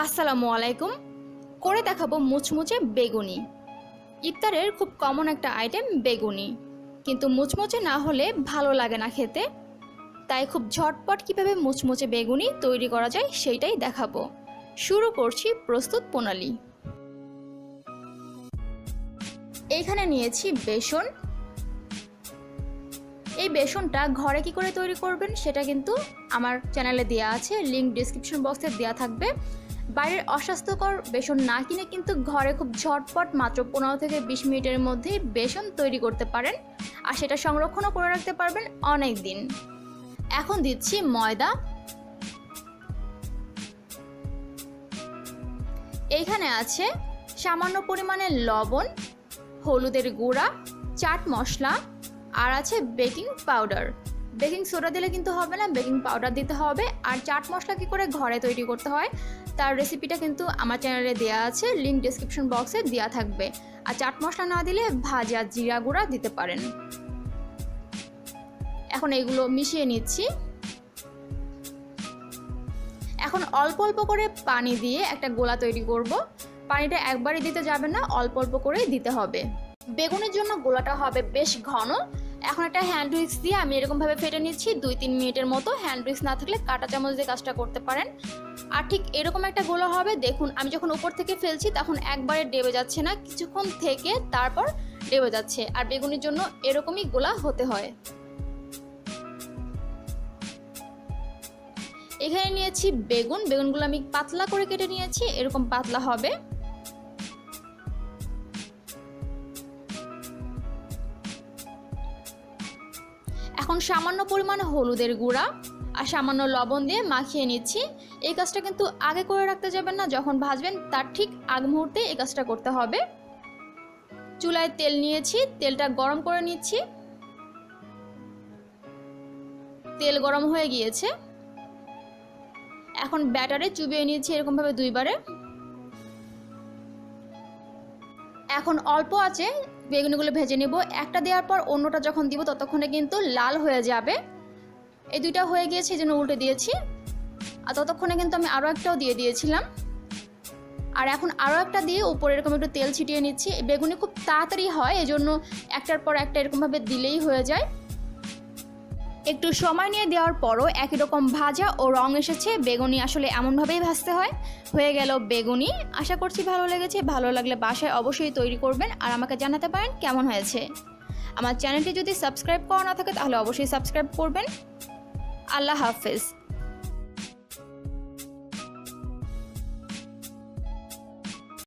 আসসালামু আলাইকুম। করে দেখাবো মুচমুচে বেগুনি। ইফতারের খুব কমন একটা আইটেম বেগুনি, কিন্তু মুচমুচে না হলে ভালো লাগে না খেতে। তাই খুব ঝটপট কিভাবে মুচমুচে বেগুনি তৈরি করা যায় সেইটাই দেখাবো। শুরু করছি প্রস্তুত প্রণালী। এইখানে নিয়েছি বেসন। এই বেসনটা ঘরে কি করে তৈরি করবেন সেটা কিন্তু আমার চ্যানেলে দেওয়া আছে, লিংক ডিসক্রিপশন বক্সে দেওয়া থাকবে। বাইরের অস্বাস্থ্যকর বেসন না কিনে কিন্তু ঘরে খুব ঝটপট মাত্র 15 থেকে 20 মিনিটের মধ্যেই বেসন তৈরি করতে পারেন, আর সেটা সংরক্ষণও করে রাখতে পারবেন অনেক দিন। এখন দিচ্ছি ময়দা। এইখানে আছে সামান্য পরিমাণে লবণ, হলুদের গুঁড়া, চাট মশলা, আর আছে বেকিং পাউডার। বেকিং সোডা দিলে কিন্তু হবে না, বেকিং পাউডার দিতে হবে। আর চাট মশলা কী করে ঘরে তৈরি করতে হয় তার রেসিপিটা কিন্তু আমার চ্যানেলে দেওয়া আছে, লিংক ডিসক্রিপশন বক্সে দেওয়া থাকবে। আর চাট মশলা না দিলে ভাজা জিরা গুঁড়া দিতে পারেন। এখন এগুলো মিশিয়ে নিচ্ছি। এখন অল্প অল্প করে পানি দিয়ে একটা গোলা তৈরি করব। পানিটা একবারই দিতে যাবে না, অল্প অল্প করেই দিতে হবে। বেগুনের জন্য গোলাটা হবে বেশ ঘন। এখন একটা হ্যান্ড উইক্স দিয়ে আমি এরকমভাবে ফেটে নিচ্ছি 2-3 মিনিটের মতো। হ্যান্ড উইক্স না থাকলে কাঁটা চামচ দিয়ে কাজটা করতে পারেন। আর ঠিক এরকম একটা গোলা হবে। দেখুন আমি যখন উপর থেকে ফেলছি তখন একবারে ডেবে যাচ্ছে না, কিছুক্ষণ থেকে তারপর ডেবে যাচ্ছে। আর বেগুনের জন্য এরকমই গোলা হতে হয়। এখানে নিয়েছি বেগুনগুলো আমি পাতলা করে কেটে নিয়েছি, এরকম পাতলা হবে। এখন সামান্য পরিমাণে হলুদের গুঁড়া আর সামান্য লবণ দিয়ে মাখিয়ে নিচ্ছি। এই কাজটা কিন্তু আগে করে রাখতে যাবেন না, যখন ভাজবেন তার ঠিক আগ মুহূর্তে এই কাজটা করতে হবে। চুলায় তেল নিয়েছি, তেলটা গরম করে নিচ্ছি। তেল গরম হয়ে গিয়েছে। এখন ব্যাটারে চুবিয়ে নিয়েছি এরকমভাবে 2 বারে। এখন অল্প আছে বেগুনিগুলো ভেজে নেব। একটা দেওয়ার পর অন্যটা যখন দিব ততক্ষণে কিন্তু লাল হয়ে যাবে। এই দুইটা হয়ে গিয়েছে, এই জন্য উল্টে দিয়েছি। আর ততক্ষণে কিন্তু আমি আরও একটাও দিয়ে দিয়েছিলাম। আর এখন আরও একটা দিয়ে উপরে এরকম একটু তেল ছিটিয়ে নিচ্ছি। বেগুনি খুব তাড়াতাড়ি হয়, এজন্য একটার পর একটা এরকমভাবে দিলেই হয়ে যায়। একটু সময় নিয়ে দেওয়ার পরও একই রকম ভাজা ও রং এসেছে। বেগুনি আসলে এমনভাবেই ভাজতে হয়। হয়ে গেল বেগুনি। আশা করছি ভালো লেগেছে। ভালো লাগলে বাসায় অবশ্যই তৈরি করবেন আর আমাকে জানাতে পারেন কেমন হয়েছে। আমার চ্যানেলটি যদি সাবস্ক্রাইব করা না থাকে তাহলে অবশ্যই সাবস্ক্রাইব করবেন। আল্লাহ হাফেজ।